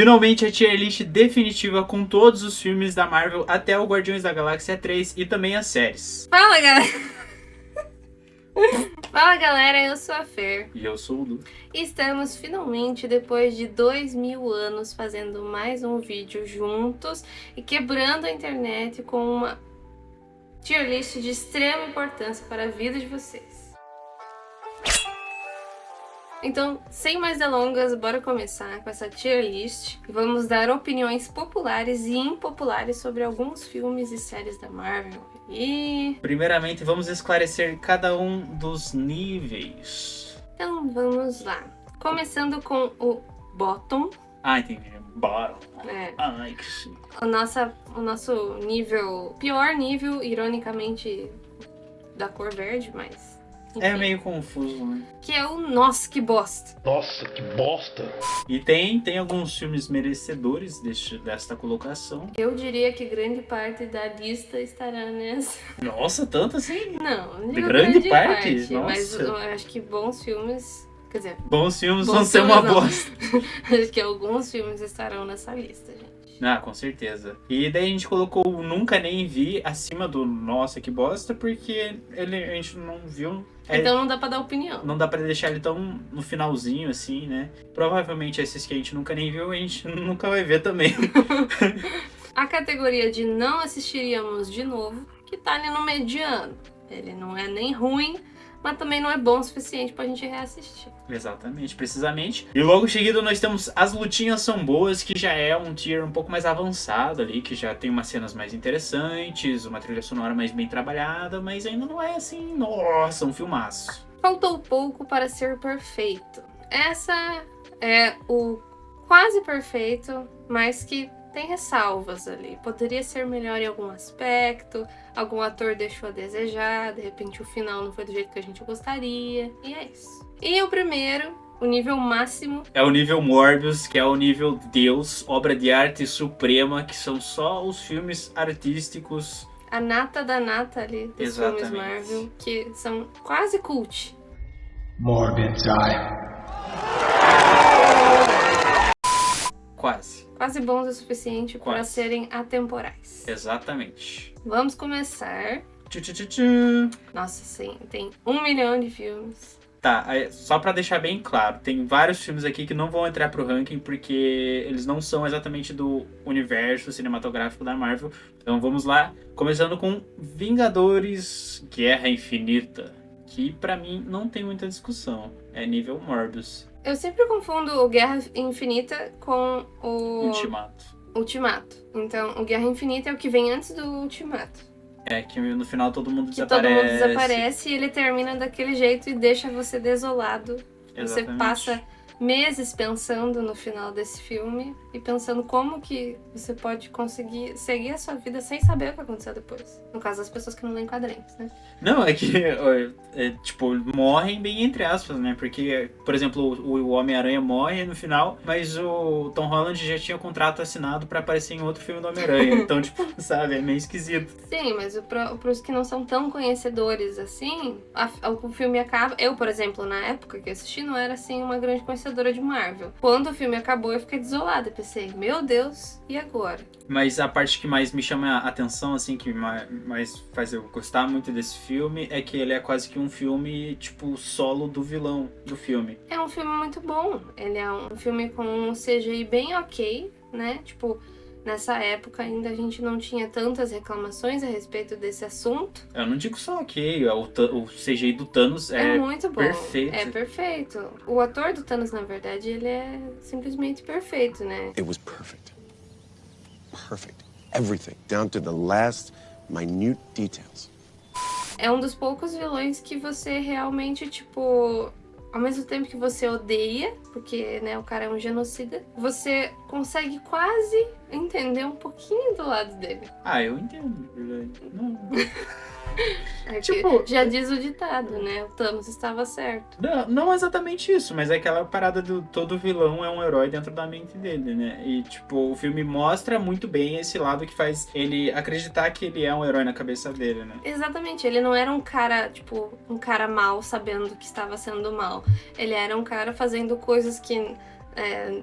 Finalmente a tier list definitiva com todos os filmes da Marvel até o Guardiões da Galáxia 3 e também as séries. Fala, galera! Fala, galera, eu sou a Fer. E eu sou o Lu. E estamos finalmente, depois de 2000 anos, fazendo mais um vídeo juntos e quebrando a internet com uma tier list de extrema importância para a vida de vocês. Então, sem mais delongas, bora começar com essa tier list. Vamos dar opiniões populares e impopulares sobre alguns filmes e séries da Marvel. E Primeiramente, vamos esclarecer cada um dos níveis. então vamos lá. Começando com o bottom, Ah, entendi. Bottom. né? Ai, que chique. O nosso nível, pior nível, ironicamente, da cor verde, mas enfim, É meio confuso, né? que é o Nossa, que bosta. Nossa, que bosta! E tem alguns filmes merecedores desta colocação. Eu diria que grande parte da lista estará nessa. Nossa, tanto assim? Não, não De digo grande parte? mas Nossa. eu acho que bons filmes, quer dizer, Bons filmes Bons vão ser filmes uma não. bosta. acho que alguns filmes estarão nessa lista, gente. Ah, com certeza. E daí a gente colocou o Nunca Nem Vi acima do Nossa, que bosta, porque a gente não viu. Então não dá pra dar opinião. Não dá pra deixar ele tão no finalzinho assim, né? Provavelmente esses que a gente nunca nem viu, a gente nunca vai ver também. A categoria de não assistiríamos de novo, que tá ali no mediano. Ele não é nem ruim, mas também não é bom o suficiente pra gente reassistir. Exatamente, precisamente. E logo em seguida nós temos As Lutinhas São Boas, que já é um tier um pouco mais avançado ali, que já tem umas cenas mais interessantes, uma trilha sonora mais bem trabalhada, mas ainda não é assim, nossa, um filmaço. Faltou pouco para ser perfeito. Essa é o quase perfeito, mas que tem ressalvas ali. Poderia ser melhor em algum aspecto, algum ator deixou a desejar, de repente o final não foi do jeito que a gente gostaria, e é isso. E o primeiro, o nível máximo, É o nível Morbius, que é o nível Deus, obra de arte suprema, que são só os filmes artísticos. a nata da nata ali dos Exatamente. filmes Marvel, que são quase cult. Morbid time. Quase. Quase bons o suficiente para Quase. serem atemporais. Exatamente. Vamos começar. Tchu, tchu, tchu, tchu. Nossa, sim, tem 1 milhão de filmes. Tá, só pra deixar bem claro, tem vários filmes aqui que não vão entrar pro ranking porque eles não são exatamente do universo cinematográfico da Marvel. Então vamos lá, começando com Vingadores Guerra Infinita, que pra mim não tem muita discussão, é nível Morbius, Eu sempre confundo o Guerra Infinita com o Ultimato. Ultimato. Então, o Guerra Infinita é o que vem antes do Ultimato. É que no final todo mundo Que desaparece. todo mundo desaparece e ele termina daquele jeito e deixa você desolado. Você Exatamente. passa meses pensando no final desse filme e pensando como que você pode conseguir seguir a sua vida sem saber o que aconteceu depois. No caso das pessoas que não leem quadrinhos, né? Não, é que, tipo, morrem bem entre aspas, né? Porque, por exemplo, o Homem-Aranha morre no final, mas o Tom Holland já tinha contrato assinado pra aparecer em outro filme do Homem-Aranha. Então, tipo, sabe, é meio esquisito. Sim, mas pros que não são tão conhecedores assim, o filme acaba... Eu, por exemplo, na época que eu assisti, não era assim uma grande conhecedora de Marvel. Quando o filme acabou, eu fiquei desolada. Eu pensei, meu Deus, e agora? Mas a parte que mais me chama a atenção, assim, que mais faz eu gostar muito desse filme, é que ele é quase que um filme, tipo, solo do vilão do filme. É um filme muito bom. Ele é um filme com um CGI bem ok, né? Tipo, nessa época ainda a gente não tinha tantas reclamações a respeito desse assunto. Eu não digo só ok, o CGI do Thanos É é muito bom. perfeito. É perfeito. O ator do Thanos, na verdade, ele é simplesmente perfeito, né? It was perfect. Perfect. Everything, down to the last minute details. É um dos poucos vilões que você realmente, tipo, ao mesmo tempo que você odeia, porque, né, o cara é um genocida, você consegue quase entender um pouquinho do lado dele. Ah, eu entendo, na verdade. Não. É que Tipo, já diz o ditado, né? O Thanos estava certo. Não exatamente isso, mas é aquela parada do todo vilão é um herói dentro da mente dele, né? E, tipo, o filme mostra muito bem esse lado que faz ele acreditar que ele é um herói na cabeça dele, né? Exatamente, ele não era um cara, tipo, um cara mal sabendo que estava sendo mal. Ele era um cara fazendo coisas que,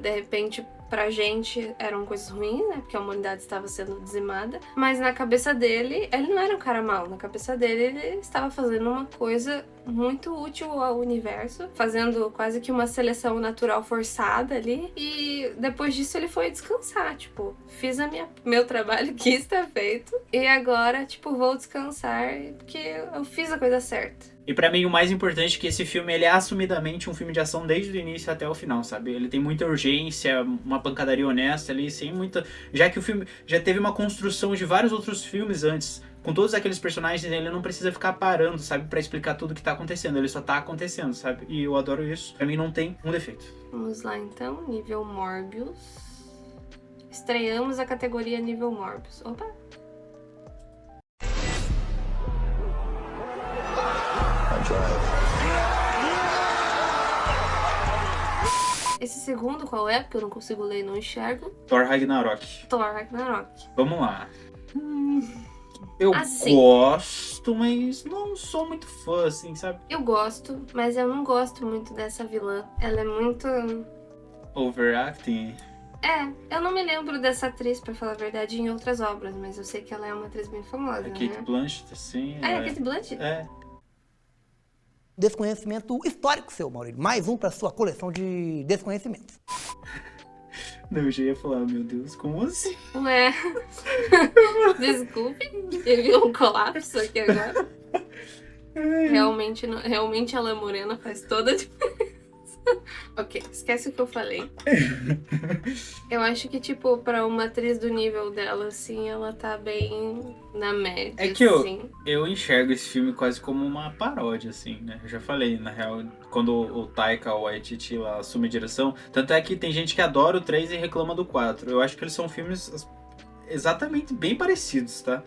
de repente, pra gente eram coisas ruins, né? Porque a humanidade estava sendo dizimada. Mas na cabeça dele, ele não era um cara mau. Na cabeça dele, ele estava fazendo uma coisa muito útil ao universo, fazendo quase que uma seleção natural forçada ali. E depois disso ele foi descansar, tipo, fiz meu trabalho que está feito e agora, tipo, vou descansar porque eu fiz a coisa certa. E pra mim o mais importante é que esse filme ele é assumidamente um filme de ação desde o início até o final, sabe? Ele tem muita urgência, uma pancadaria honesta ali, sem muita... Já que o filme já teve uma construção de vários outros filmes antes, com todos aqueles personagens, ele não precisa ficar parando, sabe? Pra explicar tudo que tá acontecendo, ele só tá acontecendo, sabe? E eu adoro isso. Pra mim não tem um defeito. Vamos lá então, nível Morbius. Estreamos a categoria nível Morbius. Opa! Esse segundo qual é? Porque eu não consigo ler e não enxergo. Thor Ragnarok. Thor Ragnarok. Vamos lá. Eu Assim. gosto, mas não sou muito fã, assim, sabe? Eu gosto, mas eu não gosto muito dessa vilã. Ela é muito... Overacting. eu não me lembro dessa atriz, pra falar a verdade, em outras obras, mas eu sei que ela é uma atriz bem famosa, A Kate né? Blanchett, assim. A Kate Blanchett? É. Desconhecimento histórico seu, Maurílio. Mais um para sua coleção de desconhecimentos. Não, eu já ia falar, meu Deus, como assim? Ué, desculpe, teve um colapso aqui agora. Realmente ela é morena, faz toda a diferença. Ok, esquece o que eu falei. Eu acho que, tipo, pra uma atriz do nível dela, assim, ela tá bem na média, É que assim. eu enxergo esse filme quase como uma paródia, assim, né? Eu já falei, na real, quando o Taika Waititi lá assume a direção. Tanto é que tem gente que adora o 3 e reclama do 4. Eu acho que eles são filmes exatamente bem parecidos, tá?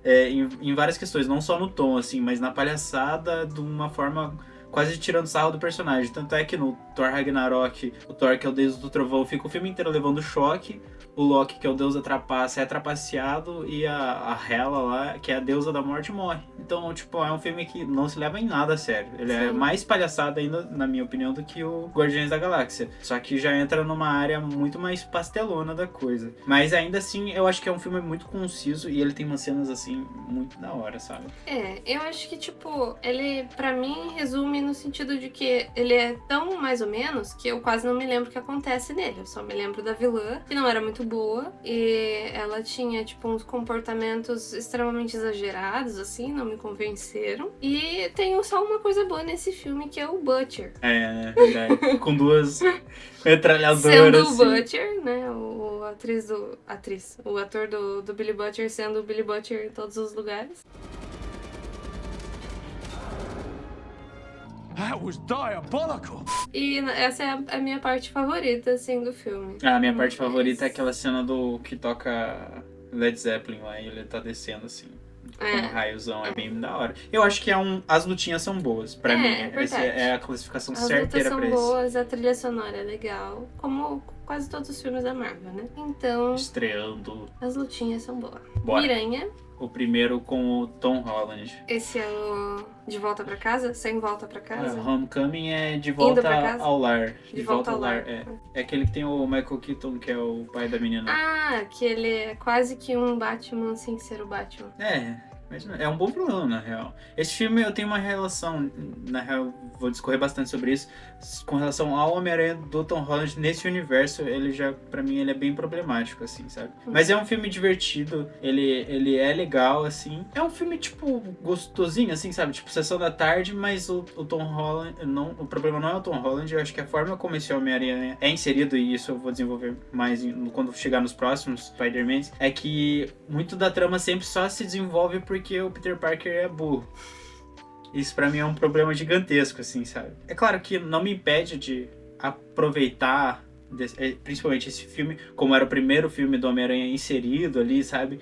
Em várias questões, não só no tom, assim, mas na palhaçada, de uma forma quase tirando sarro do personagem. Tanto é que no Thor Ragnarok, o Thor, que é o deus do trovão, fica o filme inteiro levando choque. O Loki, que é o deus da trapaça, é trapaceado. E a Hela lá, que é a deusa da morte, morre. Então, tipo, é um filme que não se leva em nada a sério. Ele é mais palhaçado ainda, na minha opinião, do que o Guardiões da Galáxia. Só que já entra numa área muito mais pastelona da coisa. Mas ainda assim, eu acho que é um filme muito conciso e ele tem umas cenas, assim, muito da hora, sabe? Eu acho que, tipo, ele, pra mim, resume no sentido de que ele é tão mais ou menos que eu quase não me lembro o que acontece nele. Eu só me lembro da vilã, que não era muito boa, e ela tinha, tipo, uns comportamentos extremamente exagerados, assim, não me convenceram. E tem só uma coisa boa nesse filme, que é o Butcher. É verdade. Com duas metralhadoras. Sendo assim. o Butcher, né, o ator do Billy Butcher sendo o Billy Butcher em todos os lugares. That was diabolical. E essa é a minha parte favorita, assim, do filme. A minha parte favorita é aquela cena do que toca Led Zeppelin lá e ele tá descendo assim, com um raiozão, é bem da hora. Eu acho que as lutinhas são boas, pra mim. Essa é a classificação As certeira pra lutas são isso. boas, a trilha sonora é legal, como quase todos os filmes da Marvel, né? Então, Estreando. as lutinhas são boas. Bora. Miranha, O primeiro com o Tom Holland. esse é o De Volta Pra Casa? Sem Volta Pra Casa? Homecoming é De Indo Volta pra casa? ao Lar. De Volta ao Lar. É aquele que tem o Michael Keaton, que é o pai da menina. Ah, que ele é quase que um Batman sem ser o Batman. Mas é um bom vilão, na real. Esse filme eu tenho uma relação, na real, vou discorrer bastante sobre isso, com relação ao Homem-Aranha do Tom Holland nesse universo, ele já, pra mim, ele é bem problemático, assim, sabe? Mas é um filme divertido, ele é legal, assim. É um filme, tipo, gostosinho, assim, sabe? Tipo, sessão da tarde, mas o Tom Holland, o problema não é o Tom Holland, eu acho que a forma como esse Homem-Aranha é inserido, e isso eu vou desenvolver mais quando chegar nos próximos Spider-Man, é que muito da trama sempre só se desenvolve porque o Peter Parker é burro. Isso pra mim é um problema gigantesco, assim, sabe? É claro que não me impede de aproveitar, principalmente esse filme, como era o primeiro filme do Homem-Aranha inserido ali, sabe?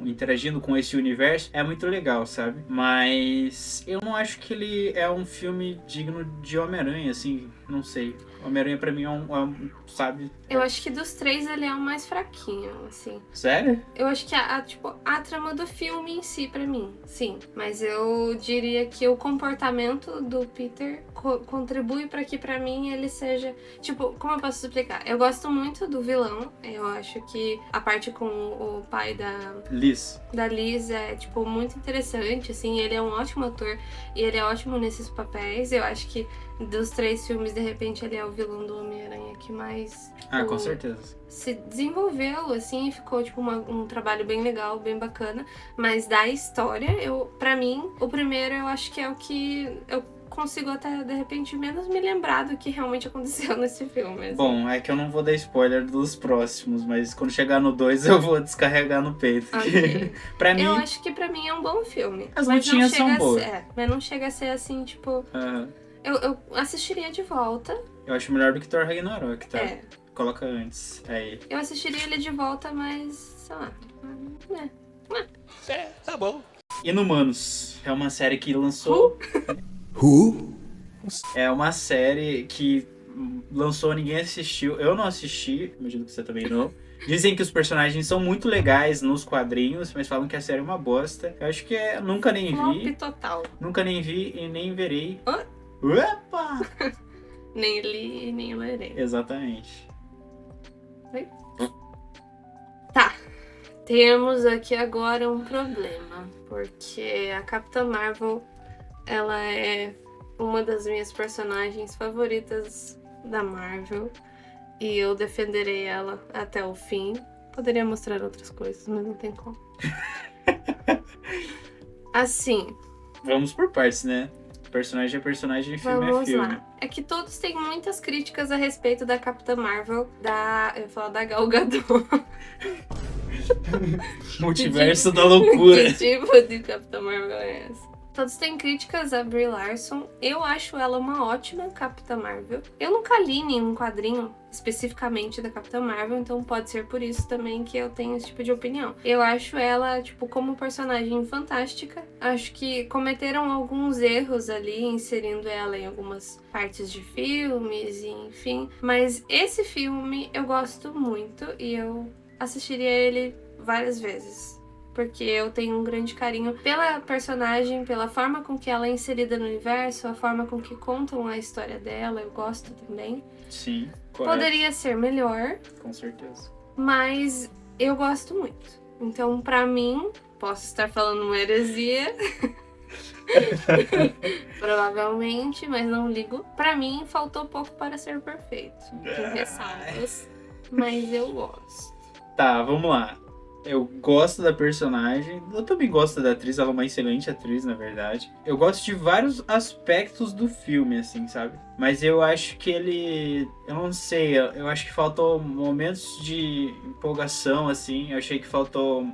Interagindo com esse universo, é muito legal, sabe? Mas eu não acho que ele é um filme digno de Homem-Aranha, assim, não sei. Homem-Aranha pra mim é um sabe? Eu acho que dos três ele é o mais fraquinho, assim. Sério? Eu acho que a trama do filme em si, pra mim, sim. Mas eu diria que o comportamento do Peter contribui pra que pra mim ele seja... Tipo, como eu posso explicar? Eu gosto muito do vilão. Eu acho que a parte com o pai da Liz é, tipo, muito interessante, assim. Ele é um ótimo ator e ele é ótimo nesses papéis. Eu acho que dos 3 filmes, de repente, ele é o vilão do Homem-Aranha que mais... Ah, com certeza. Se desenvolveu, assim, e ficou, tipo, um trabalho bem legal, bem bacana. Mas da história, pra mim, o primeiro eu acho que é o que eu consigo até, de repente, menos me lembrar do que realmente aconteceu nesse filme. Assim. Bom, é que eu não vou dar spoiler dos próximos, mas quando chegar no 2 eu vou descarregar no peito. Okay. Pra mim... Eu acho que pra mim é um bom filme. As lutinhas são boas. Mas não chega a ser assim, tipo... Eu assistiria de volta. Eu acho melhor do que Thor Ragnarok, tá? É. Coloca antes. Aí. Eu assistiria ele de volta, mas... sei lá... Tá bom. Inumanos. É uma série que lançou... Who? É uma série que lançou, ninguém assistiu. Eu não assisti, imagino que você também não. Dizem que os personagens são muito legais nos quadrinhos, mas falam que a série é uma bosta. Eu acho que nunca nem vi. Flop total. Nunca nem vi e nem verei. Oh. Opa! Nem li e nem lerei. Exatamente. Tá. Temos aqui agora um problema. Porque a Capitã Marvel, ela é uma das minhas personagens favoritas da Marvel. E eu defenderei ela até o fim. Poderia mostrar outras coisas, mas não tem como. Assim. Vamos por partes, né? Personagem é personagem, filme Vamos é filme. lá. É que todos têm muitas críticas a respeito da Capitã Marvel, eu ia falar da Gal Gadot. Multiverso da loucura. Que tipo de Capitã Marvel é essa? Todos têm críticas a Brie Larson. Eu acho ela uma ótima Capitã Marvel. Eu nunca li nenhum quadrinho especificamente da Capitã Marvel, então pode ser por isso também que eu tenho esse tipo de opinião. Eu acho ela, tipo, como personagem fantástica. Acho que cometeram alguns erros ali, inserindo ela em algumas partes de filmes, e enfim. Mas esse filme eu gosto muito e eu assistiria ele várias vezes. Porque eu tenho um grande carinho pela personagem, pela forma com que ela é inserida no universo, a forma com que contam a história dela, eu gosto também. Sim, correto. Poderia ser melhor, Com certeza. mas eu gosto muito. Então, pra mim, posso estar falando uma heresia, provavelmente, mas não ligo. Pra mim, faltou pouco para ser perfeito. Com ressalvas, mas eu gosto. Tá, vamos lá. Eu gosto da personagem, eu também gosto da atriz, ela é uma excelente atriz, na verdade. Eu gosto de vários aspectos do filme, assim, sabe? Mas eu acho que eu não sei, eu acho que faltou momentos de empolgação, assim. Eu achei que faltou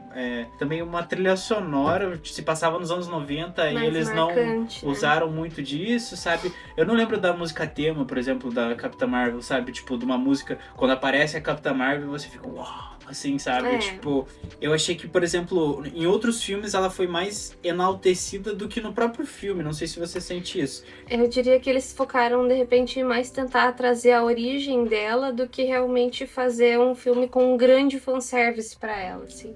também uma trilha sonora, se passava nos anos 90 e eles marcante, não usaram muito disso, sabe? Eu não lembro da música tema, por exemplo, da Capitã Marvel, sabe? Tipo, de uma música, quando aparece a Capitã Marvel, você fica, uau! Assim, sabe? Tipo, eu achei que, por exemplo, em outros filmes ela foi mais enaltecida do que no próprio filme. Não sei se você sente isso. Eu diria que eles focaram, de repente, mais tentar trazer a origem dela do que realmente fazer um filme com um grande fanservice pra ela, assim.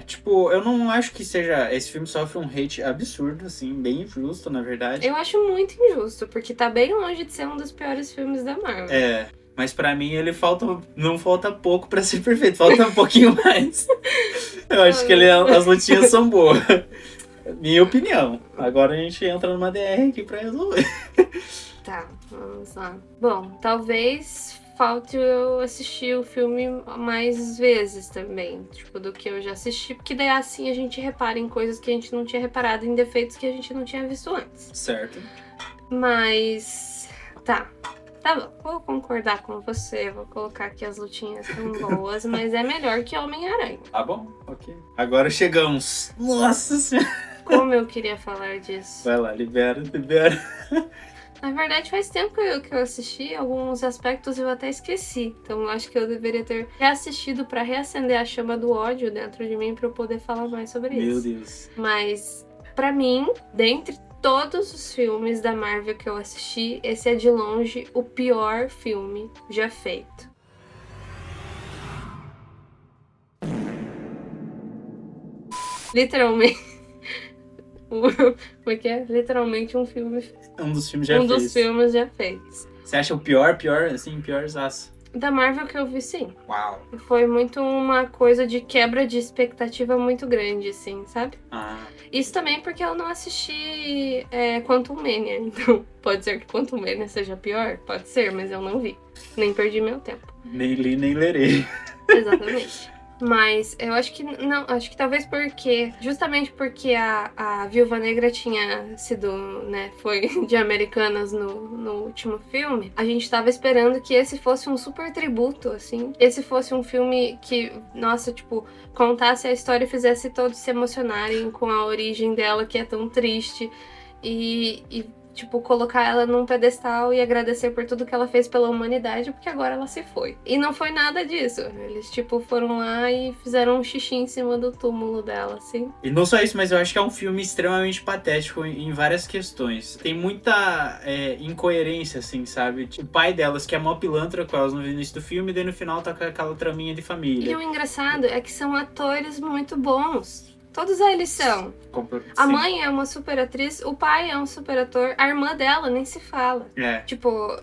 Tipo, eu não acho que seja... Esse filme sofre um hate absurdo, assim, bem injusto, na verdade. Eu acho muito injusto, porque tá bem longe de ser um dos piores filmes da Marvel. Mas pra mim ele não falta pouco pra ser perfeito, falta um pouquinho mais. Eu acho que as lutinhas são boas. Minha opinião. Agora a gente entra numa DR aqui pra resolver. Tá, vamos lá. Bom, talvez falte eu assistir o filme mais vezes também, tipo, do que eu já assisti, porque daí assim a gente repara em coisas que a gente não tinha reparado, em defeitos que a gente não tinha visto antes. Certo. Mas... Tá bom, vou concordar com você, vou colocar que as lutinhas são boas, mas é melhor que Homem-Aranha. Tá bom, ok. Agora chegamos. Nossa Senhora. Como eu queria falar disso. Vai lá, libera. Na verdade, faz tempo que eu assisti, alguns aspectos eu até esqueci. Então, eu acho que eu deveria ter reassistido pra reacender a chama do ódio dentro de mim pra eu poder falar mais sobre isso. Meu Deus. Mas, pra mim, dentre todos os filmes da Marvel que eu assisti, esse é de longe o pior filme já feito. Literalmente. Como é que é? Literalmente um filme. Um dos filmes já Um dos fez. filmes já feitos. Você acha o pior, assim, piorzaço? Da Marvel que eu vi, sim. Uau. Foi muito uma coisa de quebra de expectativa muito grande, assim, sabe? Ah, Isso também porque eu não assisti Quantum Mania. Então, pode ser que Quantum Mania seja pior? Pode ser, mas eu não vi. Nem perdi meu tempo. nem li, nem lerei. Exatamente. Mas eu acho que não, acho que talvez justamente porque a Viúva Negra tinha sido, né, foi de Americanas no último filme, a gente tava esperando que esse fosse um super tributo, assim. Esse fosse um filme que, nossa, tipo, contasse a história e fizesse todos se emocionarem com a origem dela, que é tão triste. E tipo, colocar ela num pedestal e agradecer por tudo que ela fez pela humanidade, porque agora ela se foi. E não foi nada disso. Eles, tipo, foram lá e fizeram um xixi em cima do túmulo dela, assim. E não só isso, mas eu acho que é um filme extremamente patético em várias questões. Tem muita incoerência, assim, sabe? O pai delas, que é mó pilantra com elas no início do filme, e daí no final tá com aquela traminha de família. E o engraçado é que são atores muito bons. Todos eles são. A Sim. mãe é uma super atriz, o pai é um super ator, a irmã dela nem se fala. É. Tipo,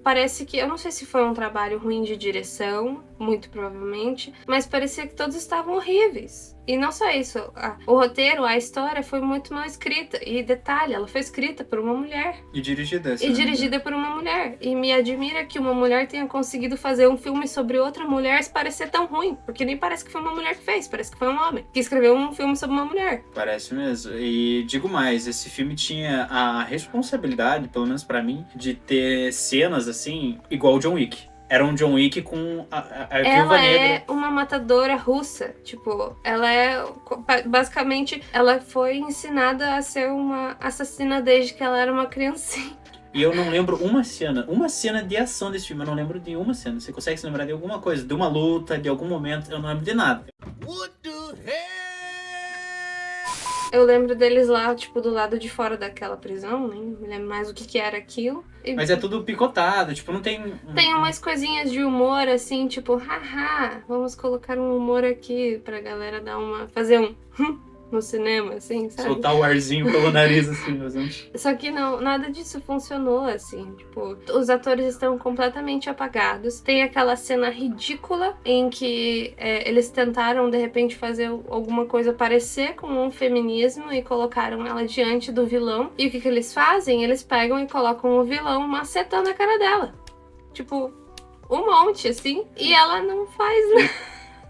parece que... Eu não sei se foi um trabalho ruim de direção, muito provavelmente, mas parecia que todos estavam horríveis. E não só isso, o roteiro, a história foi muito mal escrita. E detalhe, ela foi escrita por uma mulher. E dirigida. E dirigida por uma mulher. E me admira que uma mulher tenha conseguido fazer um filme sobre outra mulher se parecer tão ruim. Porque nem parece que foi uma mulher que fez, parece que foi um homem que escreveu um filme sobre uma mulher. Parece mesmo. E digo mais, esse filme tinha a responsabilidade, pelo menos pra mim, de ter cenas assim, igual o John Wick. Era um John Wick com a Viúva Ela Negra. é uma matadora russa. Tipo, ela é... Basicamente, ela foi ensinada a ser uma assassina desde que ela era uma criancinha. E eu não lembro uma cena de ação desse filme. Eu não lembro de uma cena. Você consegue se lembrar de alguma coisa? De uma luta, de algum momento? Eu não lembro de nada. Eu lembro deles lá, tipo, do lado de fora daquela prisão, nem me lembro mais o que era aquilo. E Mas é tudo picotado, tipo, não tem... tem umas coisinhas de humor, assim, tipo, haha, vamos colocar um humor aqui pra galera dar fazer um no cinema, assim, sabe? Soltar o arzinho pelo nariz, assim, fazendo... Só que não, nada disso funcionou, assim, tipo, os atores estão completamente apagados. Tem aquela cena ridícula em que eles tentaram, de repente, fazer alguma coisa parecer com um feminismo e colocaram ela diante do vilão. E o que eles fazem? Eles pegam e colocam o vilão macetando a cara dela. Tipo, um monte, assim, e ela não faz nada.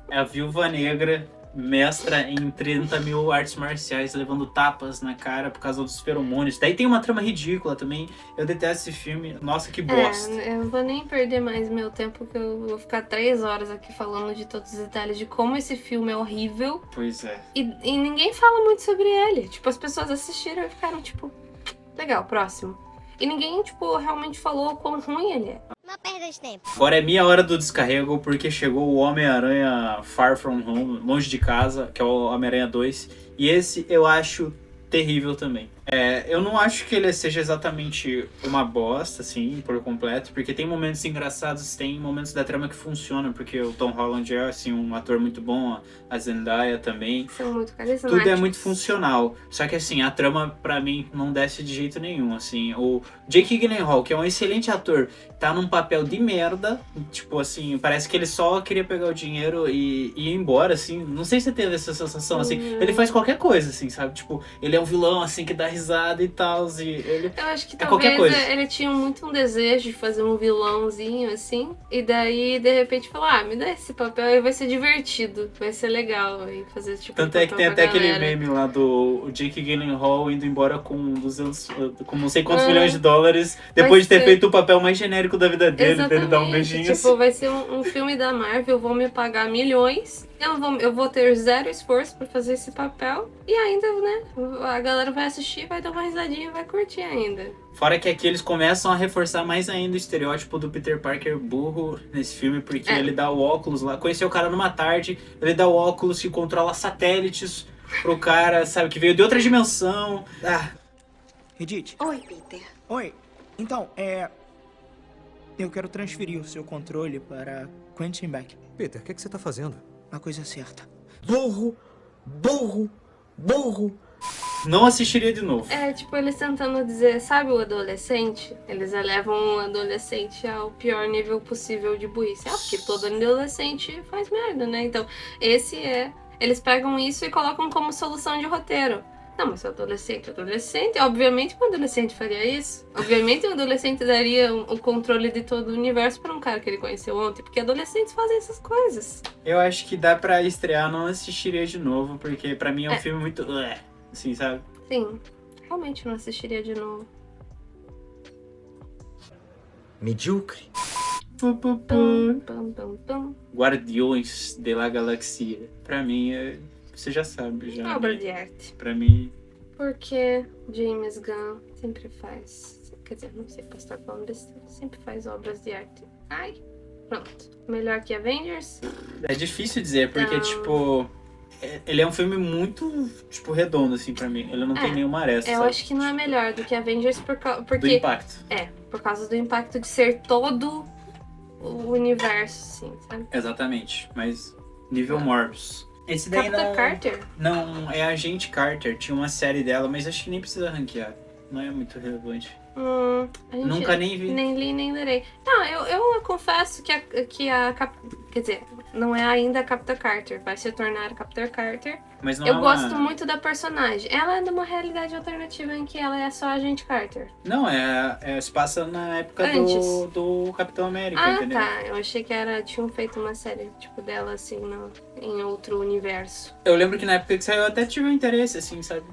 É a Viúva Negra, mestra em 30 mil artes marciais, levando tapas na cara por causa dos feromônios. Daí tem uma trama ridícula também. Eu detesto esse filme. Nossa, que bosta. Eu não vou nem perder mais meu tempo, que eu vou ficar 3 horas aqui falando de todos os detalhes de como esse filme é horrível. Pois é. E ninguém fala muito sobre ele. Tipo, as pessoas assistiram e ficaram, tipo, legal, próximo. E ninguém, tipo, realmente falou o quão ruim ele é. Uma perda de tempo. Agora é minha hora do descarrego, porque chegou o Homem-Aranha Far From Home, Longe de Casa, que é o Homem-Aranha 2. E esse eu acho terrível também. Eu não acho que ele seja exatamente uma bosta, assim, por completo, porque tem momentos engraçados, tem momentos da trama que funcionam, porque o Tom Holland é, assim, um ator muito bom, a Zendaya também. São muito carismáticos. Tudo é muito funcional. Só que, assim, a trama, pra mim, não desce de jeito nenhum, assim. O Jake Gyllenhaal, que é um excelente ator, tá num papel de merda. Tipo, assim, parece que ele só queria pegar o dinheiro e ir embora, assim. Não sei se você teve essa sensação, assim. Ele faz qualquer coisa, assim, sabe? Tipo, ele é um vilão, assim, que dá risada e tal, e ele... Eu acho que qualquer talvez coisa. ele tinha muito um desejo de fazer um vilãozinho, assim. E daí, de repente, falou, me dá esse papel aí, vai ser divertido. Vai ser legal aí fazer, tipo, Tanto é que tem até aquele galera. meme lá do Jake Gyllenhaal indo embora com com não sei quantos milhões de dólares, depois de ter ser. feito o papel mais genérico da vida dele, pra ele dar um beijinho Tipo, assim. vai ser um filme da Marvel, vão me pagar milhões. Eu vou ter zero esforço pra fazer esse papel. E ainda, né, a galera vai assistir, vai dar uma risadinha e vai curtir ainda. Fora que aqui eles começam a reforçar mais ainda o estereótipo do Peter Parker burro nesse filme, porque ele dá o óculos lá. Conheceu o cara numa tarde, ele dá o óculos que controla satélites pro cara, sabe, que veio de outra dimensão. Edith. Oi, Peter. Oi. Então, eu quero transferir o seu controle para Quentin Beck. Peter, o que você tá fazendo? A coisa certa. Burro! Burro! Burro! Não assistiria de novo. É, tipo, eles tentando dizer, sabe o adolescente? Eles elevam o adolescente ao pior nível possível de burrice. Porque todo adolescente faz merda, né? Então, esse é... Eles pegam isso e colocam como solução de roteiro. Não, mas o adolescente, obviamente um adolescente faria isso. Obviamente um adolescente daria o controle de todo o universo pra um cara que ele conheceu ontem, porque adolescentes fazem essas coisas. Eu acho que dá pra estrear, não assistiria de novo, porque pra mim é um filme muito... assim, sabe? Sim, realmente não assistiria de novo. Medíocre. Pu, pu, pu. Pam, pam, pam. Guardiões de la Galaxia. Pra mim, você já sabe. Já, Obra de arte. Pra mim... Porque James Gunn sempre faz... Quer dizer, não sei, posso estar falando besteira. Sempre faz obras de arte. Ai, pronto. Melhor que Avengers? É difícil dizer, porque, Não. tipo... Ele é um filme muito, tipo, redondo, assim, pra mim. Ele não tem nenhuma aresta, Eu sabe? acho que não é melhor do que Avengers Do porque... impacto. Por causa do impacto de ser todo o universo, assim, sabe? Exatamente. Mas nível Morbius. Esse daí Capitã não... Carter? Não, é a Agente Carter. Tinha uma série dela, mas acho que nem precisa ranquear. Não é muito relevante. A gente Nunca nem vi. nem li, nem lerei. Não, eu confesso que quer dizer, não é ainda a Capitã Carter. Vai se tornar a Capitã Carter. Mas não Eu é gosto uma... muito da personagem. Ela é de uma realidade alternativa em que ela é só a Agente Carter. Não, se passa na época Antes. do Capitão América, Ah, entendeu? tá. Eu achei que tinham feito uma série, tipo, dela, assim, em outro universo. Eu lembro que na época que saiu eu até tive um interesse, assim, sabe?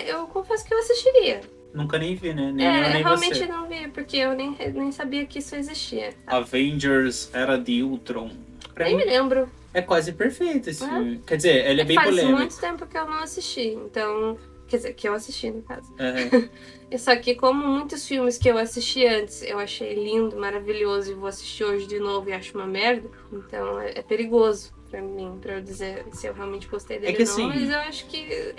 Eu confesso que eu assistiria. Nunca nem vi, né? Nem eu, Eu nem realmente você. não vi, porque eu nem sabia que isso existia. Avengers Era de Ultron. Pra Nem mim, me lembro. é quase perfeito esse filme. Quer dizer, ele é bem Faz polêmico. muito tempo que eu não assisti, então... Quer dizer, que eu assisti, no caso. É. Só que como muitos filmes que eu assisti antes, eu achei lindo, maravilhoso, e vou assistir hoje de novo e acho uma merda, então é perigoso pra mim, pra eu dizer se eu realmente gostei dele que ou não, assim- mas eu acho que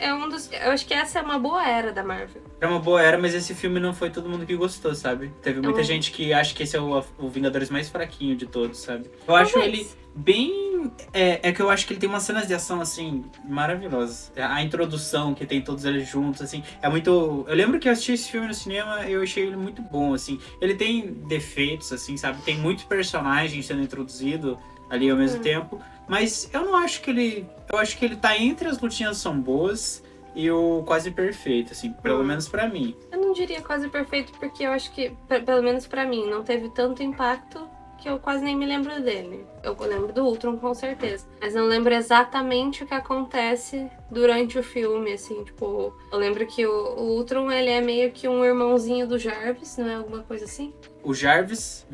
eu acho que essa é uma boa era da Marvel. É uma boa era, mas esse filme não foi todo mundo que gostou, sabe? Teve muita gente que acha que esse é o Vingadores mais fraquinho de todos, sabe? Eu acho Talvez. ele bem... É que eu acho que ele tem umas cenas de ação, assim, maravilhosas. A introdução, que tem todos eles juntos, assim, é muito... Eu lembro que eu assisti esse filme no cinema e eu achei ele muito bom, assim. Ele tem defeitos, assim, sabe? Tem muito personagem sendo introduzido ali ao mesmo tempo. Mas eu não acho que ele... Eu acho que ele tá entre as lutinhas são boas e o quase perfeito, assim, pelo menos pra mim. Eu não diria quase perfeito, porque eu acho que, pelo menos pra mim, não teve tanto impacto que eu quase nem me lembro dele. Eu lembro do Ultron, com certeza. Mas não lembro exatamente o que acontece durante o filme, assim, tipo... Eu lembro que o Ultron, ele é meio que um irmãozinho do Jarvis, não é alguma coisa assim? O Jarvis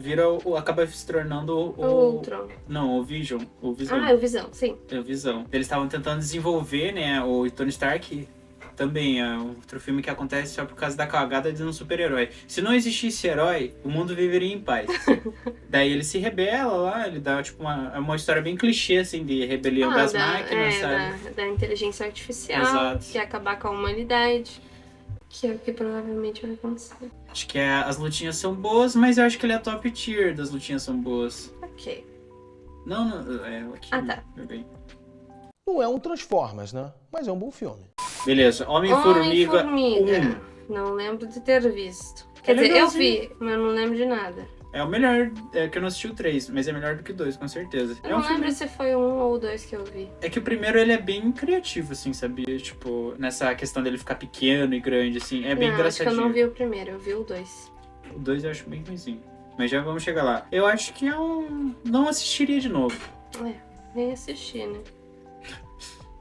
acaba se tornando O Ultron. Não, o Vision. O Visão. Ah, é o Visão, sim. É o Visão. Eles estavam tentando desenvolver, né, o Tony Stark. Também é outro filme que acontece só por causa da cagada de um super-herói. Se não existisse herói, o mundo viveria em paz. Daí ele se rebela lá, ele dá tipo uma história bem clichê, assim, de rebelião das máquinas, sabe? Da inteligência artificial, Exato. que ia acabar com a humanidade. Que é o que provavelmente vai acontecer. Acho que as lutinhas são boas, mas eu acho que ele é top tier das lutinhas são boas. Ok. Não, aqui. Ah, tá. Bem. Não é um Transformers, né? Mas é um bom filme. Beleza, Homem-Formiga 1. Não lembro de ter visto. Quer É dizer, eu legalzinho. vi, mas não lembro de nada. É o melhor, que eu não assisti o 3, mas é melhor do que o 2, com certeza. Eu não lembro se foi o 1 ou o 2 que eu vi. É que o primeiro ele é bem criativo, assim, sabia? Tipo, nessa questão dele ficar pequeno e grande, assim, é bem Não, acho que eu engraçadinho. não vi o primeiro, eu vi o 2. O 2 eu acho bem ruimzinho. Mas já vamos chegar lá. Eu acho que não assistiria de novo. Nem assisti, né?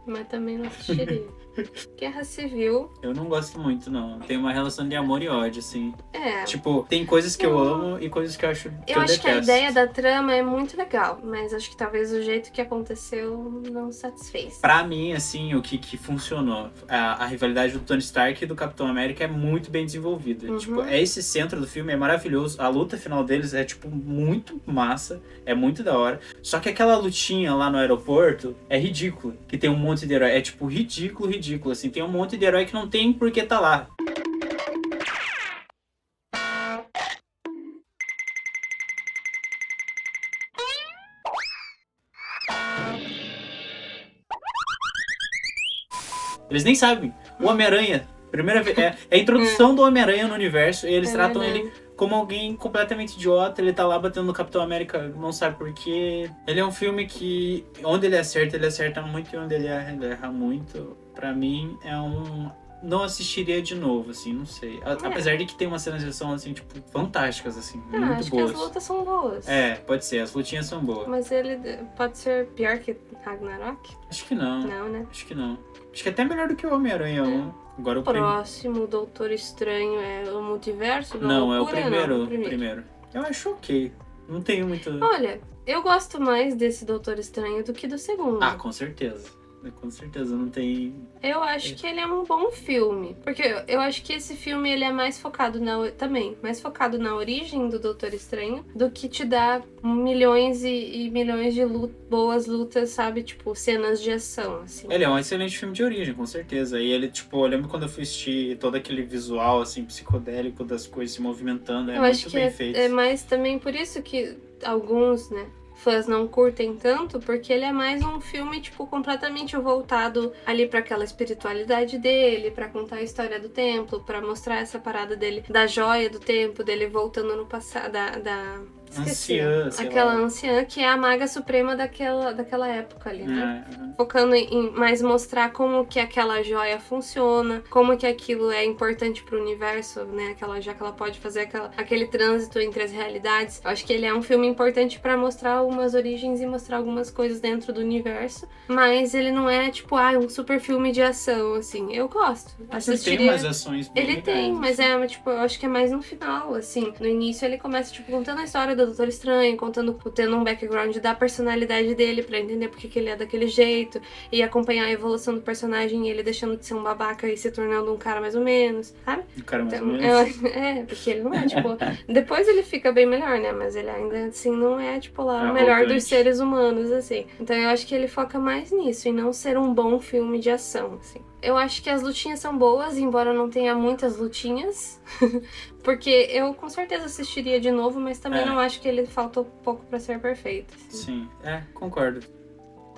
Mas também não assistiria. Guerra Civil. Eu não gosto muito, não. Tem uma relação de amor e ódio, assim. É. Tipo, tem coisas que eu amo e coisas que eu acho que Eu acho detesto. que a ideia da trama é muito legal, mas acho que talvez o jeito que aconteceu não satisfez. Pra mim, assim, o que funcionou, a rivalidade do Tony Stark e do Capitão América é muito bem desenvolvida. Tipo, esse centro do filme é maravilhoso. A luta final deles é, tipo, muito massa. É muito da hora. Só que aquela lutinha lá no aeroporto é ridícula. Que tem um monte de herói. É, tipo, ridículo, assim. Tem um monte de herói que não tem por que tá lá. Eles nem sabem. O Homem-Aranha Primeira vez. É a introdução do Homem-Aranha no universo e eles tratam verdade. ele como alguém completamente idiota. Ele tá lá batendo no Capitão América, não sabe por quê. Ele é um filme que, onde ele acerta muito, e onde ele erra muito. Pra mim, é um... Não assistiria de novo, assim, não sei. Apesar de que tem umas cenas de ação, assim, tipo, fantásticas, assim, muito Acho boas. que as lutas são boas. É, pode ser, as lutinhas são boas. Mas ele pode ser pior que Ragnarok? Acho que não. Não, né? Acho que não. Acho que é até melhor do que o Homem-Aranha 1. Agora o primeiro. Próximo Doutor Estranho é o Multiverso da Não, é o Loucura? primeiro, Não, o primeiro. Eu acho ok. Não tenho muito. Olha, eu gosto mais desse Doutor Estranho do que do segundo. Ah, com certeza. Com certeza, não tem. Eu acho que ele é um bom filme. Porque eu acho que esse filme ele é mais focado mais focado na origem do Doutor Estranho do que te dá milhões e milhões de boas lutas, sabe? Tipo, cenas de ação, assim. Ele é um excelente filme de origem, com certeza. E ele, tipo, eu lembro quando eu fui assistir todo aquele visual, assim, psicodélico das coisas se movimentando. É eu muito acho que bem feito. é mais também por isso que alguns, né? Fãs não curtem tanto, porque ele é mais um filme, tipo, completamente voltado ali pra aquela espiritualidade dele, pra contar a história do templo, pra mostrar essa parada dele, da joia do tempo, dele voltando no passado, esqueci. Anciã, sei Aquela lá. anciã que é a maga suprema daquela época ali, né? É. Focando em mais mostrar como que aquela joia funciona, como que aquilo é importante pro universo, né? Já que ela pode fazer aquele trânsito entre as realidades. Eu acho que ele é um filme importante pra mostrar algumas origens e mostrar algumas coisas dentro do universo, mas ele não é tipo, um super filme de ação, assim. Eu gosto. Mas ele tem umas ações bem Ele legais, tem, mas assim. tipo, eu acho que é mais no final, assim. No início ele começa, tipo, contando a história do Doutor Estranho, tendo um background da personalidade dele pra entender porque que ele é daquele jeito, e acompanhar a evolução do personagem e ele deixando de ser um babaca e se tornando um cara mais ou menos, sabe? O cara mais Então, ou menos. porque ele não é, tipo... Depois ele fica bem melhor, né? Mas ele ainda, assim, não é, tipo, lá o melhor Arrogante. dos seres humanos, assim. Então eu acho que ele foca mais nisso, e não ser um bom filme de ação, assim. Eu acho que as lutinhas são boas, embora não tenha muitas lutinhas. Porque eu com certeza assistiria de novo, mas também não acho que ele faltou pouco pra ser perfeito. Assim. Sim, concordo.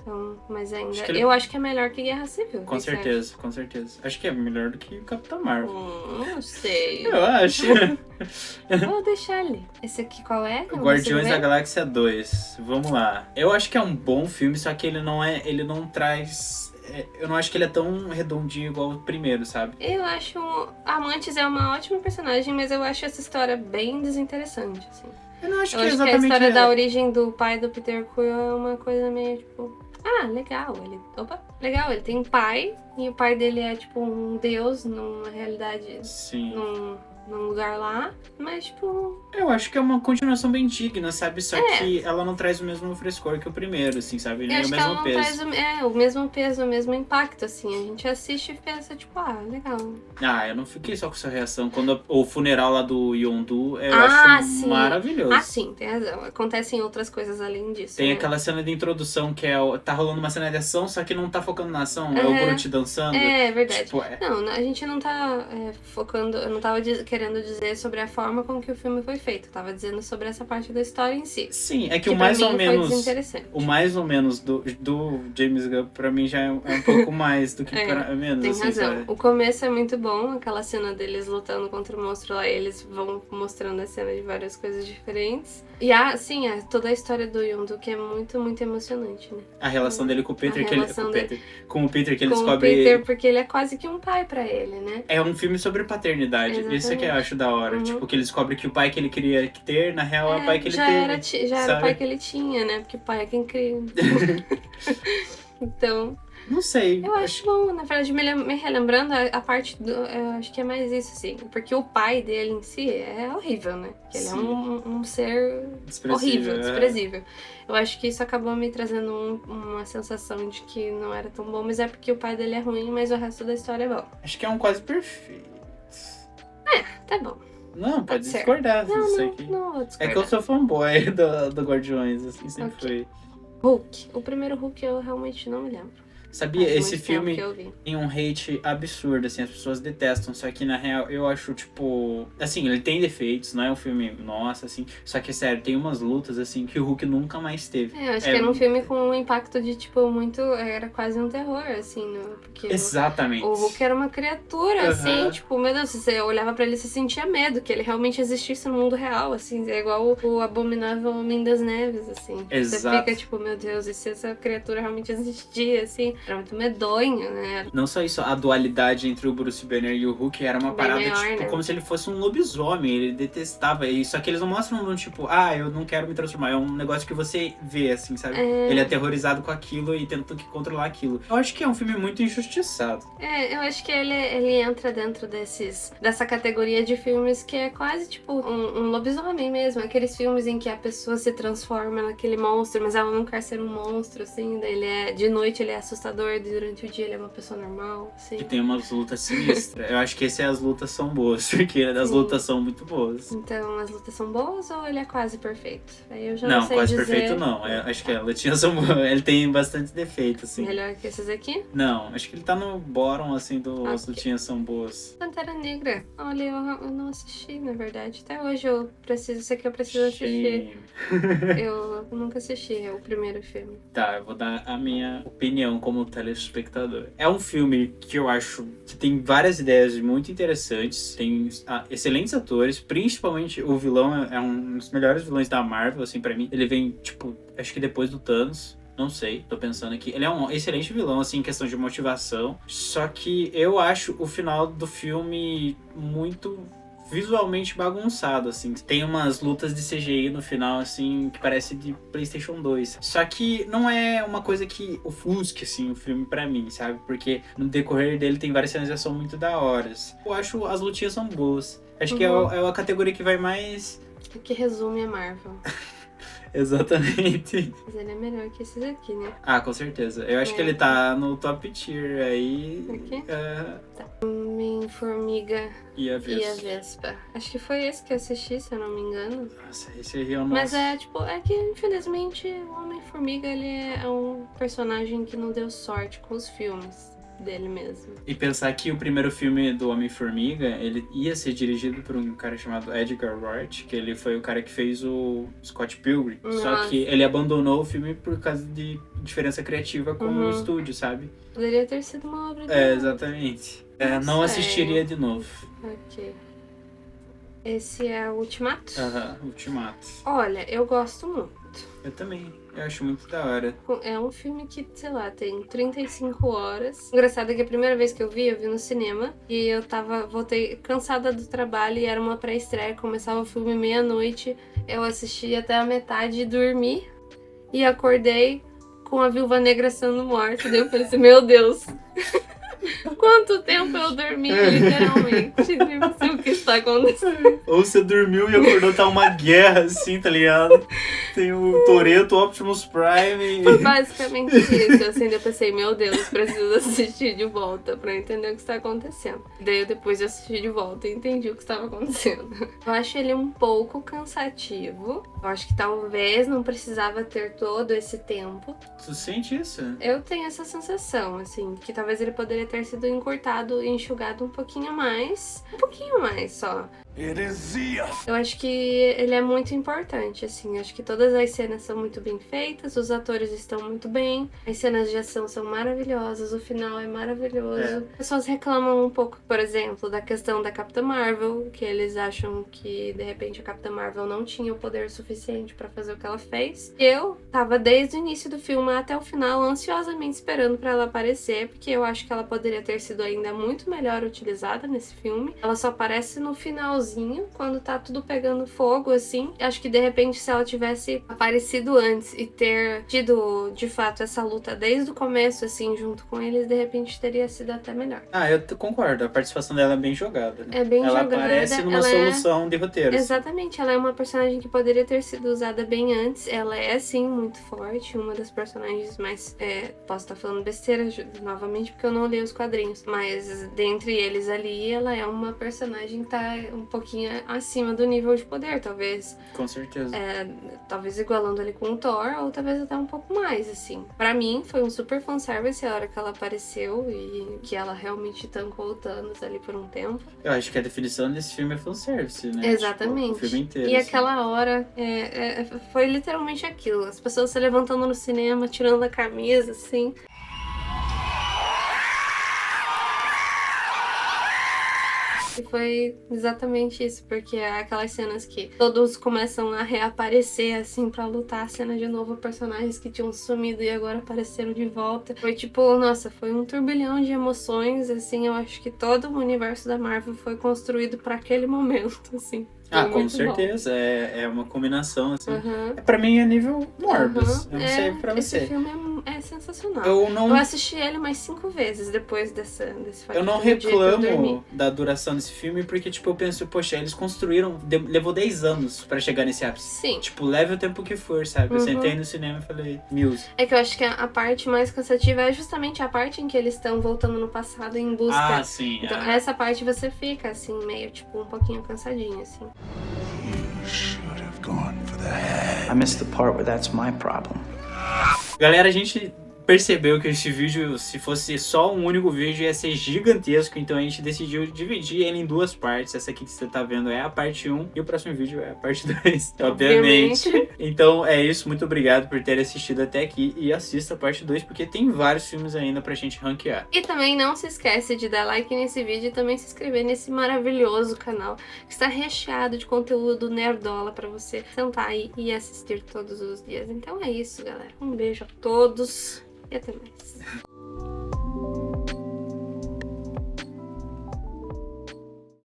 Então, mas ainda. Acho que ele- Eu acho que é melhor que Guerra Civil. Com certeza, com certeza. Acho que é melhor do que o Capitão Marvel. Não sei. Eu acho. Vou deixar ali. Esse aqui qual é? Eu Guardiões da consigo ver? Galáxia 2. Vamos lá. Eu acho que é um bom filme, só que ele não traz... eu não acho que ele é tão redondinho igual o primeiro, sabe? Eu acho. A Mantis é uma ótima personagem, mas eu acho essa história bem desinteressante, assim. Eu não acho Eu que acho que a exatamente... história da origem do pai do Peter Quill é uma coisa meio tipo. Legal. Legal, ele tem um pai, e o pai dele é tipo um deus numa realidade, Sim. num lugar lá, mas tipo. Eu acho que é uma continuação bem digna, sabe? Só que ela não traz o mesmo frescor que o primeiro, assim, sabe? Eu Nem o acho que ela mesmo não peso. traz o mesmo peso, o mesmo impacto, assim. A gente assiste e pensa, tipo, legal. Eu não fiquei só com essa reação. Quando o funeral lá do Yondu, eu Ah, acho sim. maravilhoso. Sim, tem razão. Acontecem outras coisas além disso. Tem né? aquela cena de introdução que tá rolando uma cena de ação, só que não tá focando na ação, é o Uhum. Groot dançando. É verdade. Tipo, Não, a gente não tá focando, eu não tava querendo dizer sobre a forma com que o filme foi feito, eu tava dizendo sobre essa parte da história em si. Sim, é que Que o mais pra ou mim foi menos. desinteressante. O mais ou menos do James Gunn, pra mim, já é um pouco mais do que pra menos. Tem assim, razão. sabe? O começo é muito bom, aquela cena deles lutando contra o monstro lá, eles vão mostrando a cena de várias coisas diferentes. E toda a história do Yondu que é muito, muito emocionante, né? A relação dele com o Peter, A que ele. relação Com o Peter, que ele Com o descobre. Peter, porque ele é quase que um pai pra ele, né? É um filme sobre paternidade. Exatamente. Isso é que eu acho da hora. Uhum. Tipo, que ele descobre que o pai que ele queria ter, na real, é o pai que ele já teve. já era sabe? o pai que ele tinha, né? Porque o pai é quem cria. Então, Não sei. eu acho bom, na verdade, me relembrando a parte do. Eu acho que é mais isso, assim. Porque o pai dele em si é horrível, né? Que ele é Sim. um ser Desprezível, horrível, é. desprezível. Eu acho que isso acabou me trazendo uma sensação de que não era tão bom, mas é porque o pai dele é ruim, mas o resto da história é bom. Acho que é um quase perfeito. Tá bom. Não, pode ser. discordar. Não, sei não, que... não vou É discordar. que eu sou fanboy do Guardiões, assim, sempre Ok. foi. Hulk. O primeiro Hulk eu realmente não me lembro. Sabia? Faz Esse muito tempo filme que eu vi. tem um hate absurdo, assim, as pessoas detestam. Só que, na real, eu acho, tipo... Assim, ele tem defeitos, não é um filme, nossa, assim... Só que, sério, tem umas lutas, assim, que o Hulk nunca mais teve. Eu acho que era um filme com um impacto de, tipo, muito... Era quase um terror, assim, né? Porque Exatamente. o Hulk era uma criatura, assim, tipo, meu Deus, você olhava pra ele e você sentia medo, que ele realmente existisse no mundo real, assim, é igual o abominável Homem das Neves, assim. Exato. Você fica, tipo, meu Deus, e se essa criatura realmente existia, assim? Era muito medonho, né? Não só isso, a dualidade entre o Bruce Banner e o Hulk era uma Bem parada, maior, tipo, né? como se ele fosse um lobisomem, ele detestava isso. Só que eles não mostram um tipo, eu não quero me transformar. É um negócio que você vê, assim, sabe? Ele é aterrorizado com aquilo e tentando que controlar aquilo. Eu acho que é um filme muito injustiçado. Eu acho que ele entra dentro dessa categoria de filmes que é quase tipo um lobisomem mesmo. Aqueles filmes em que a pessoa se transforma naquele monstro, mas ela não quer ser um monstro, assim. Daí de noite ele é assustador, durante o dia ele é uma pessoa normal, assim. Que tem umas lutas sinistras. Eu acho que as lutas são boas, porque as lutas são muito boas. Então, as lutas são boas ou ele é quase perfeito? Aí eu já Não, não sei quase dizer. perfeito não. Acho que as lutinhas são boas. Ele tem bastante defeito, assim. Melhor que esses aqui? Não, acho que ele tá no bottom, assim, as Ok. lutinhas são boas. Pantera Negra. Olha, eu não assisti, na verdade. Até hoje eu preciso, isso aqui eu preciso assistir. Shame. Eu nunca assisti, é o primeiro filme. Tá, eu vou dar a minha opinião como telespectador. É um filme que eu acho que tem várias ideias muito interessantes, tem excelentes atores, principalmente o vilão é um dos melhores vilões da Marvel, assim, pra mim. Ele vem, tipo, acho que depois do Thanos. Não sei, tô pensando aqui. Ele é um excelente vilão, assim, em questão de motivação. Só que eu acho o final do filme muito visualmente bagunçado, assim. Tem umas lutas de CGI no final, assim, que parece de PlayStation 2. Só que não é uma coisa que ofusque, assim, o filme pra mim, sabe? Porque no decorrer dele tem várias cenas de ação muito da horas. Eu acho as lutinhas são boas. Acho que é a categoria que vai mais... Que resume a Marvel. Exatamente. Mas ele é melhor que esses aqui, né? Com certeza. Eu acho que ele tá no top tier aí. Aqui? Homem-Formiga E a e a Vespa. Vespa. Acho que foi esse que eu assisti, se eu não me engano. Nossa, esse aí eu não... Mas é que infelizmente o Homem-Formiga ele é um personagem que não deu sorte com os filmes dele mesmo. E pensar que o primeiro filme do Homem-Formiga, ele ia ser dirigido por um cara chamado Edgar Wright, que ele foi o cara que fez o Scott Pilgrim. Só Nossa. que ele abandonou o filme por causa de diferença criativa com o estúdio, sabe? Poderia ter sido uma obra de Exatamente. Não Nossa, assistiria de novo. Ok. Esse é o Ultimato? Ultimato. Olha, eu gosto muito. Eu também. Eu acho muito da hora. É um filme que, sei lá, tem 35 horas. Engraçado é que a primeira vez que eu vi no cinema. E eu voltei cansada do trabalho e era uma pré-estreia. Começava o filme meia-noite. Eu assisti até a metade e dormi. E acordei com a Viúva Negra sendo morta. Daí eu pensei, meu Deus, quanto tempo eu dormi, literalmente. Não sei o que está acontecendo. Ou você dormiu e acordou, tá uma guerra assim, tá ligado? Tem o Toretto, Optimus Prime. Foi basicamente isso, assim, daí eu pensei, meu Deus, preciso assistir de volta pra entender o que está acontecendo. Daí depois eu assisti de volta e entendi o que estava acontecendo. Eu acho ele um pouco cansativo. Eu acho que talvez não precisava ter todo esse tempo. Tu sente isso? Eu tenho essa sensação, assim, que talvez ele poderia ter sido encurtado e enxugado um pouquinho mais. Um pouquinho mais só. Heresia! Eu acho que ele é muito importante, assim. Acho que todas as cenas são muito bem feitas, os atores estão muito bem, as cenas de ação são maravilhosas, o final é maravilhoso. As pessoas reclamam um pouco, por exemplo, da questão da Capitã Marvel, que eles acham que, de repente, a Capitã Marvel não tinha o poder suficiente pra fazer o que ela fez. Eu tava desde o início do filme até o final ansiosamente esperando pra ela aparecer, porque eu acho que ela poderia ter sido ainda muito melhor utilizada nesse filme. Ela só aparece no finalzinho, quando tá tudo pegando fogo, assim. Acho que, de repente, se ela tivesse aparecido antes e ter tido, de fato, essa luta desde o começo, assim, junto com eles, de repente teria sido até melhor. Eu concordo. A participação dela é bem jogada, né? É bem ela jogada. aparece numa Ela solução de roteiro. Exatamente, ela é uma personagem que poderia ter sido usada bem antes. Ela é, sim, muito forte. Uma das personagens mais... posso estar falando besteira novamente, porque eu não li os quadrinhos. quadrinhos. Mas dentre eles ali, ela é uma personagem que tá um pouquinho acima do nível de poder, talvez. Com certeza. Talvez igualando ali com o Thor, ou talvez até um pouco mais, assim. Pra mim, foi um super fanservice a hora que ela apareceu e que ela realmente tancou o Thanos ali por um tempo. Eu acho que a definição desse filme é fanservice, né? Exatamente. Tipo, o filme inteiro. E assim. aquela hora foi literalmente aquilo. As pessoas se levantando no cinema, tirando a camisa, assim. E foi exatamente isso, porque é aquelas cenas que todos começam a reaparecer, assim, pra lutar a cena de novo, personagens que tinham sumido e agora apareceram de volta. Foi tipo, nossa, foi um turbilhão de emoções, assim, eu acho que todo o universo da Marvel foi construído pra aquele momento, assim. Foi Com muito certeza. É uma combinação, assim. Uhum. Pra mim é nível Morbius. Uhum. Eu não sei pra você. Esse filme é sensacional. Eu assisti ele mais 5 vezes depois desse Eu não fatídico dia que eu dormi. reclamo da duração desse filme, porque, tipo, eu penso, poxa, eles construíram, levou 10 anos pra chegar nesse ápice. Sim. Tipo, leve o tempo que for, sabe? Eu Uhum. sentei no cinema e falei, Muse. É que eu acho que a parte mais cansativa é justamente a parte em que eles estão voltando no passado em busca. Sim. Então, essa parte você fica, assim, meio, tipo, um pouquinho cansadinho, assim. I missed the part where that's my problem. Galera, a gente percebeu que esse vídeo, se fosse só um único vídeo, ia ser gigantesco, então a gente decidiu dividir ele em 2 partes. Essa aqui que você tá vendo é a parte 1 e o próximo vídeo é a parte 2, obviamente. Então é isso, muito obrigado por ter assistido até aqui e assista a parte 2, porque tem vários filmes ainda pra gente ranquear. E também não se esquece de dar like nesse vídeo e também se inscrever nesse maravilhoso canal que está recheado de conteúdo nerdola pra você sentar aí e assistir todos os dias. Então é isso, galera. Um beijo a todos e até mais.